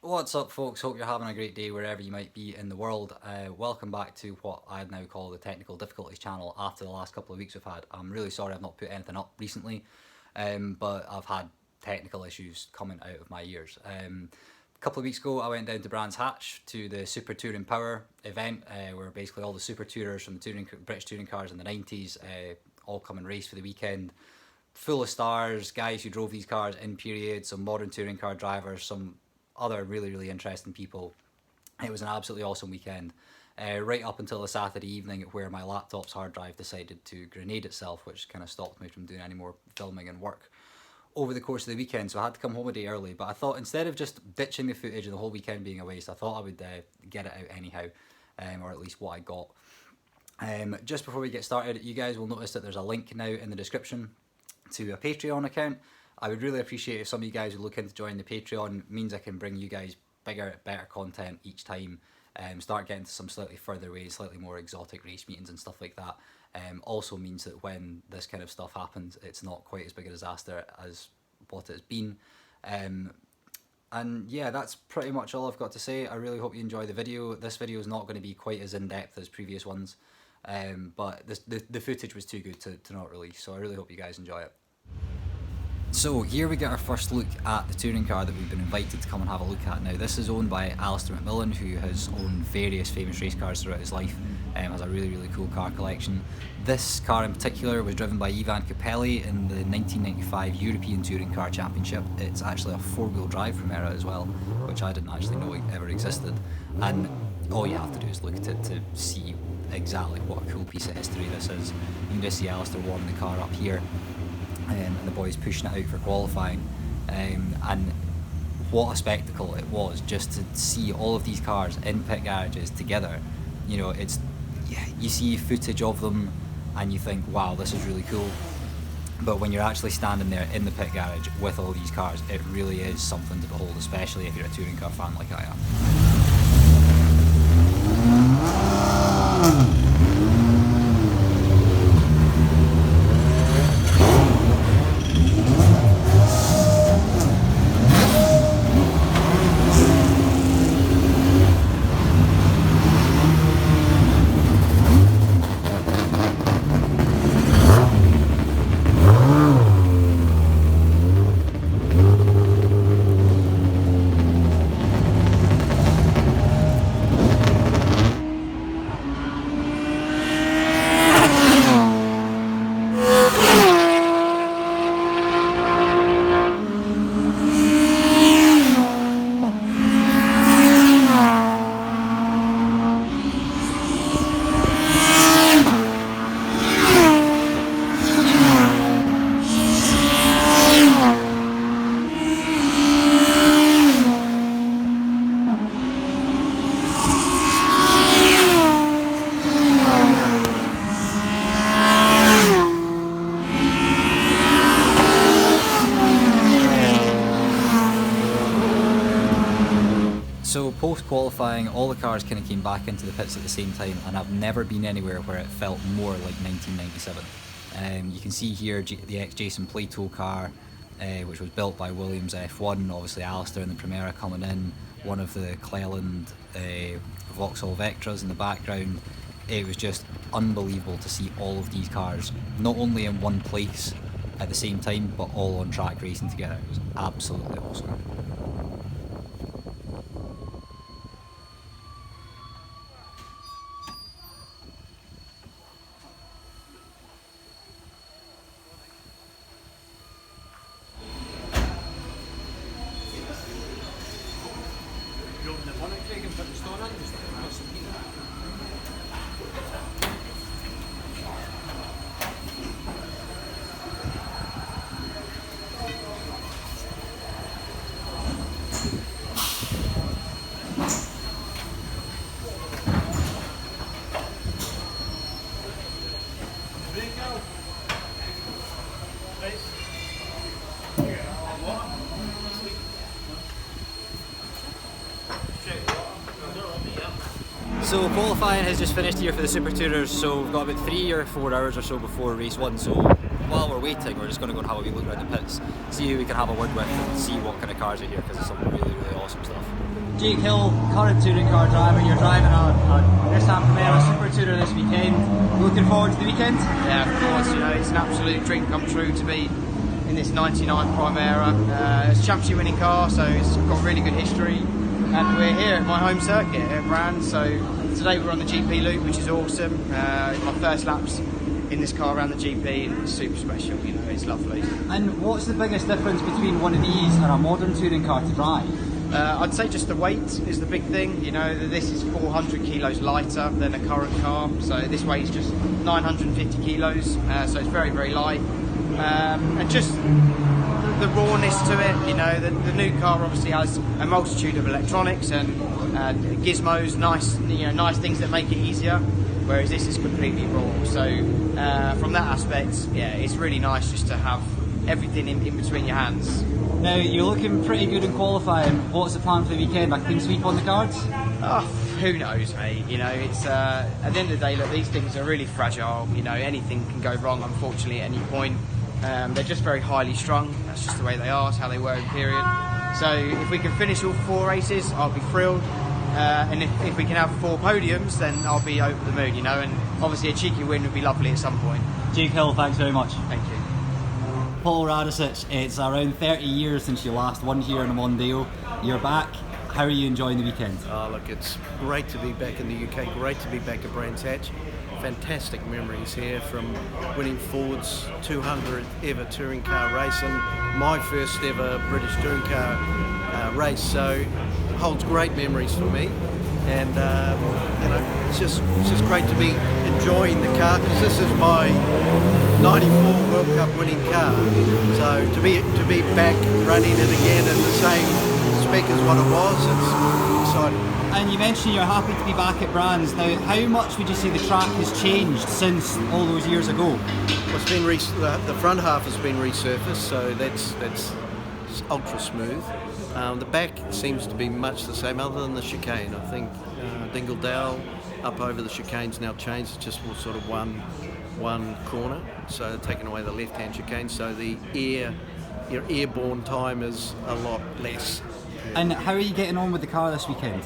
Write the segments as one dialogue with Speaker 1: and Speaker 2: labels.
Speaker 1: What's up, folks? Hope you're having a great day wherever you might be in the world. Welcome back to what I'd now call the Technical Difficulties channel after the last couple of weeks we've had. I'm really sorry I've not put anything up recently, but I've had technical issues coming out of my ears. A couple of weeks ago, I went down to Brands Hatch to the Super Touring Power event, where basically all the super tourers from the British touring cars in the 90s all come and race for the weekend. Full of stars, guys who drove these cars in period, some modern touring car drivers, some other really interesting people. It was an absolutely awesome weekend, right up until the Saturday evening where my laptop's hard drive decided to grenade itself, which kind of stopped me from doing any more filming and work over the course of the weekend. So I had to come home a day early, but I thought instead of just ditching the footage and the whole weekend being a waste, I thought I would get it out anyhow, or at least what I got. Just before we get started, you guys will notice that there's a link now in the description to a Patreon account. I would really appreciate if some of you guys would look into joining the Patreon. It means I can bring you guys bigger, better content each time, start getting to some slightly further ways, slightly more exotic race meetings and stuff like that. Also means that when this kind of stuff happens, it's not quite as big a disaster as what it's been. And yeah, that's pretty much all I've got to say. I really hope you enjoy the video. This video is not going to be quite as in-depth as previous ones, but the footage was too good to not release, so I really hope you guys enjoy it. So here we get our first look at the touring car that we've been invited to come and have a look at. Now this is owned by Alistair McMillan, who has owned various famous race cars throughout his life, has a really cool car collection. This car in particular was driven by Ivan Capelli in the 1995 European Touring Car Championship. It's actually a four-wheel drive Primera as well, which I didn't actually know ever existed. And all you have to do is look at it to see exactly what a cool piece of history this is. You can just see Alistair warming the car up here. And the boys pushing it out for qualifying, and what a spectacle it was just to see all of these cars in pit garages together. You know, you see footage of them and you think, wow, this is really cool, but when you're actually standing there in the pit garage with all these cars, it really is something to behold, especially if you're a touring car fan like I am. So post-qualifying, all the cars kind of came back into the pits at the same time, and I've never been anywhere where it felt more like 1997. You can see here the ex-Jason Plato car, which was built by Williams F1, obviously Alistair in the Primera coming in, one of the Cleland Vauxhall Vectras in the background. It was just unbelievable to see all of these cars, not only in one place at the same time, but all on track racing together. It was absolutely awesome. So qualifying has just finished here for the Super Tourers, so we've got about 3 or 4 hours or so before race 1, so while we're waiting we're just going to go and have a wee look around the pits, see who we can have a word with and see what kind of cars are here, because there's some really awesome
Speaker 2: awesome stuff.
Speaker 3: Jake Hill, current touring car driver, you're driving a Nissan Primera Super Tourer this weekend. Looking forward to the weekend?
Speaker 4: Yeah, of course, you know, it's an absolute dream come true to be in this 99 Primera. It's a championship winning car, so it's got really good history. And we're here at my home circuit at Brands, so today we're on the GP loop, which is awesome. It's my first laps in this car around the GP, and it's super special, you know, it's lovely.
Speaker 3: And what's the biggest difference between one of these and a modern touring car to drive?
Speaker 4: I'd say just the weight is the big thing. You know, this is 400 kilos lighter than a current car, so this weighs just 950 kilos, so it's very, very light. And just the rawness to it, you know, the new car obviously has a multitude of electronics and gizmos, nice things that make it easier, whereas this is completely raw. So from that aspect, yeah, it's really nice just to have everything in between your hands.
Speaker 3: Now, you're looking pretty good in qualifying. What's the plan for the weekend? A clean sweep on the cards?
Speaker 4: Oh, who knows, mate? You know, it's at the end of the day, look, these things are really fragile. You know, anything can go wrong, unfortunately, at any point. They're just very highly strung. That's just the way they are. It's how they were in period. So if we can finish all 4 races, I'll be thrilled. And if we can have 4 podiums, then I'll be over the moon, you know. And obviously a cheeky win would be lovely at some point.
Speaker 3: Jake Hill, thanks very much.
Speaker 4: Thank you.
Speaker 3: Paul Radisich, it's around 30 years since you last won here in a Mondeo. You're back. How are you enjoying the weekend?
Speaker 5: Oh, look, it's great to be back in the UK, great to be back at Brands Hatch. Fantastic memories here from winning Ford's 200th ever touring car race and my first ever British touring car race, so it holds great memories for me. And you know, it's just great to be enjoying the car because this is my 94 World Cup winning car. So to be back running it again in the same spec as what it was, it's exciting.
Speaker 3: And you mentioned you're happy to be back at Brands. Now, how much would you say the track has changed since all those years ago?
Speaker 5: Well, it's been the front half has been resurfaced, so that's ultra smooth. The back seems to be much the same, other than the chicane. I think Dingle Dale up over the chicane's now changed. It's just sort of one corner, so they're taking away the left-hand chicane. So your airborne time is a lot less.
Speaker 3: And how are you getting on with the car this weekend?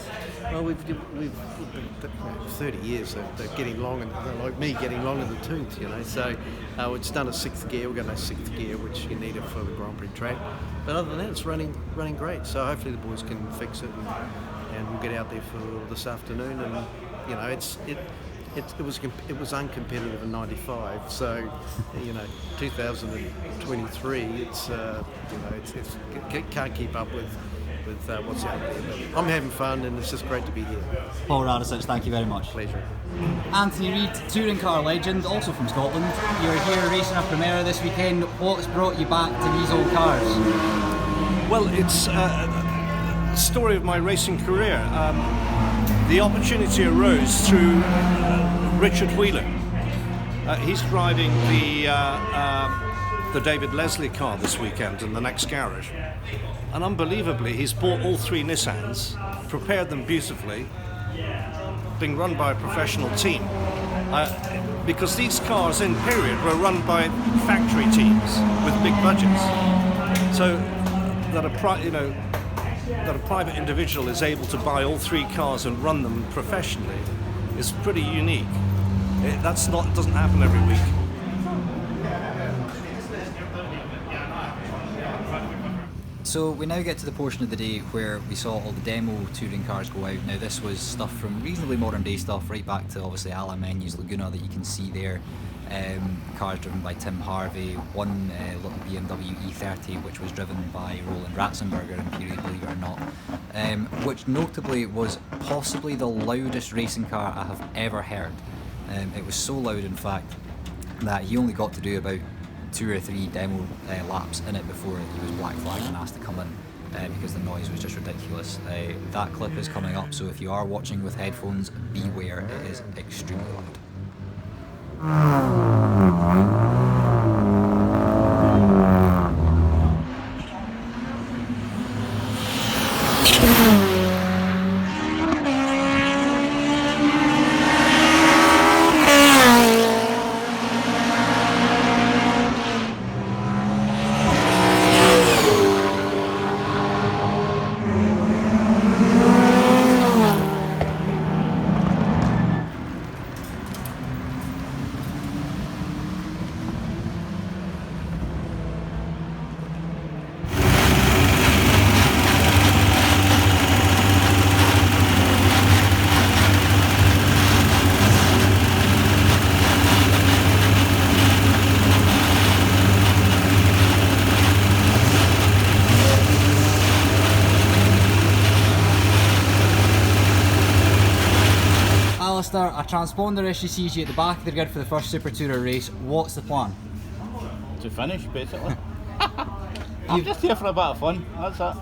Speaker 5: Well, we've 30 years. They're getting long, and they're like me, getting long in the tooth, you know. So it's done a 6th gear. We've got no 6th gear, which you need it for the Grand Prix track. But other than that, it's running great. So hopefully the boys can fix it, and we'll get out there for this afternoon. And you know, it was uncompetitive in '95. So you know, 2023, it's it can't keep up with what's out there. But I'm having fun, and it's just great to be here.
Speaker 3: Paul Radisich, thank you very much.
Speaker 5: Pleasure.
Speaker 3: Anthony Reid, touring car legend, also from Scotland. You're here racing a Primera this weekend. What's brought you back to these old cars?
Speaker 2: Well, it's a story of my racing career. The opportunity arose through Richard Wheeler. He's driving the David Leslie car this weekend in the next garage. And unbelievably, he's bought all 3 Nissans, prepared them beautifully, being run by a professional team. Because these cars in period were run by factory teams with big budgets. So that a private individual is able to buy all 3 cars and run them professionally is pretty unique. It doesn't happen every week.
Speaker 1: So we now get to the portion of the day where we saw all the demo touring cars go out. Now this was stuff from reasonably modern day stuff right back to obviously Alain Menu's Laguna that you can see there. Cars driven by Tim Harvey, one little BMW E30 which was driven by Roland Ratzenberger in period, believe it or not, which notably was possibly the loudest racing car I have ever heard. It was so loud in fact that he only got to do about 2 or 3 demo laps in it before he was black flagged and asked to come in because the noise was just ridiculous. That clip is coming up, so if you are watching with headphones, beware, it is extremely loud.
Speaker 3: Alistair, a transponder issue sees you at the back of the grid for the first Super Tourer race. What's the plan?
Speaker 6: To finish, basically. I'm just here for a bit of fun, that's it.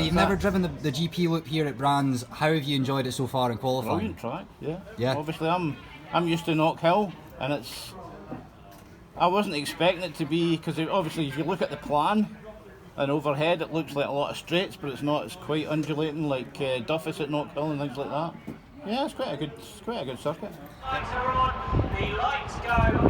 Speaker 3: You've never driven the GP loop here at Brands. How have you enjoyed it so far in qualifying?
Speaker 6: Brilliant track, yeah.
Speaker 3: Yeah.
Speaker 6: Obviously, I'm used to Knockhill, and I wasn't expecting it to be, because obviously if you look at the plan and overhead, it looks like a lot of straights, but it's not. It's quite undulating, like Duffus at Knockhill and things like that. Yeah, it's quite a good circuit.
Speaker 7: Lights are on. The lights go out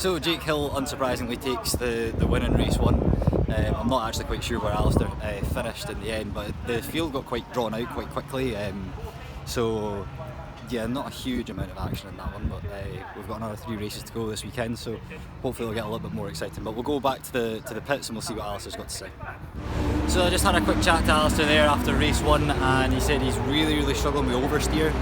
Speaker 1: So Jake Hill unsurprisingly takes the win in race 1. I'm not actually quite sure where Alistair finished in the end, but the field got quite drawn out quite quickly. So yeah, not a huge amount of action in that one, but we've got another 3 races to go this weekend, so hopefully it'll get a little bit more exciting. But we'll go back to the pits and we'll see what Alistair's got to say. So I just had a quick chat to Alistair there after race 1, and he said he's really struggling with oversteer.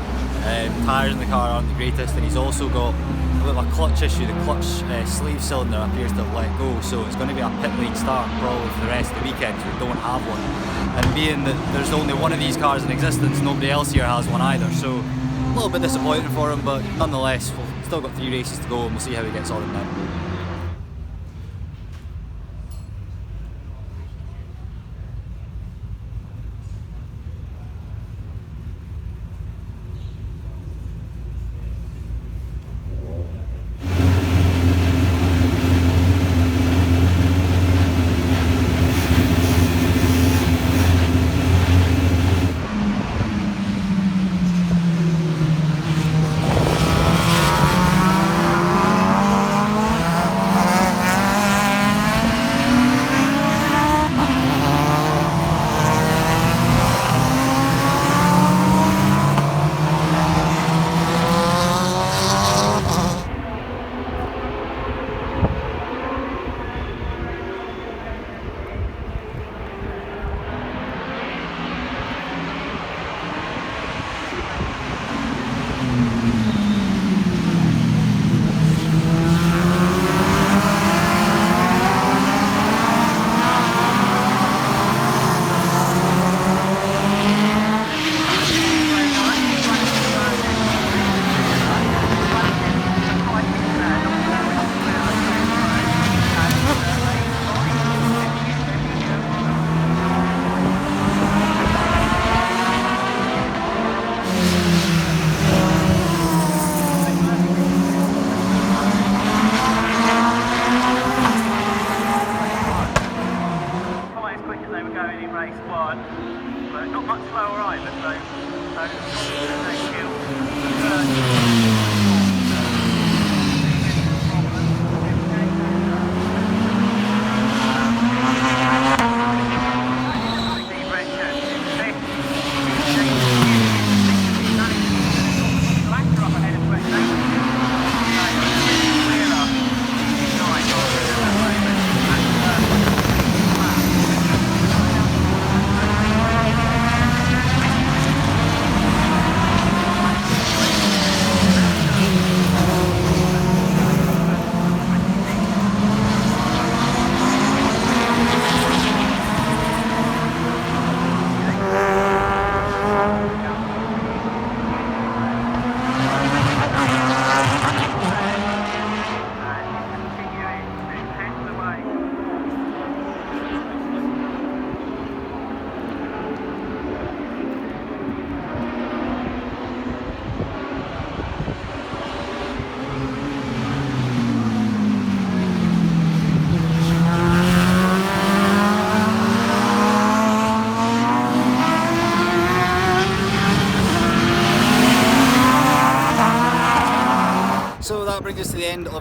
Speaker 1: Tyres in the car aren't the greatest, and he's also got a bit of a clutch issue. The clutch sleeve cylinder appears to have let go, so it's going to be a pit lane start probably for the rest of the weekend, because we don't have one. And being that there's only one of these cars in existence, nobody else here has one either, so a little bit disappointing for him, but nonetheless we've still got 3 races to go and we'll see how he gets on in them.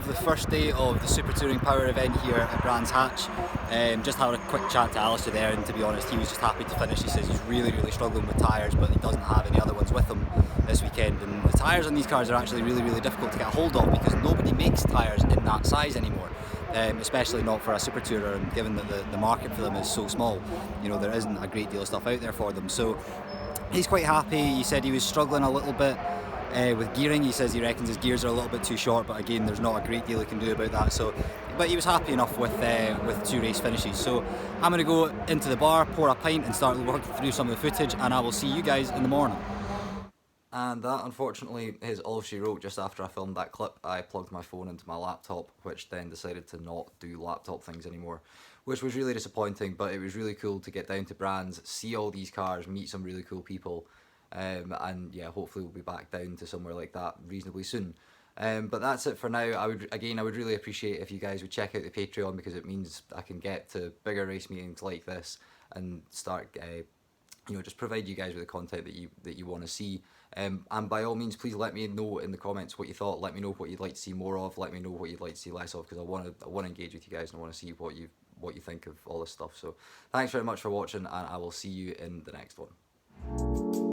Speaker 3: the first day of the Super Touring Power event here at Brands Hatch. Just had a quick chat to Alistair there, and to be honest, he was just happy to finish. He says he's really struggling with tyres, but he doesn't have any other ones with him this weekend. And the tyres on these cars are actually really difficult to get a hold of because nobody makes tyres in that size anymore. Especially not for a Super Tourer, and given that the market for them is so small, you know, there isn't a great deal of stuff out there for them. So he's quite happy. He said he was struggling a little bit with gearing. He says he reckons his gears are a little bit too short, but again, there's not a great deal he can do about that. So, but he was happy enough with 2 race finishes. So I'm going to go into the bar, pour a pint, and start working through some of the footage, and I will see you guys in the morning. And that, unfortunately, is all she wrote. Just after I filmed that clip, I plugged my phone into my laptop, which then decided to not do laptop things anymore, which was really disappointing. But it was really cool to get down to Brands, see all these cars, meet some really cool people, and yeah, hopefully we'll be back down to somewhere like that reasonably soon. But that's it for now. I would really appreciate if you guys would check out the Patreon, because it means I can get to bigger race meetings like this and start you know, just provide you guys with the content that you want to see. And by all means, please let me know in the comments what you thought. Let me know what you'd like to see more of. Let me know what you'd like to see less of, because I want to engage with you guys, and I want to see what you think of all this stuff. So thanks very much for watching, and I will see you in the next one.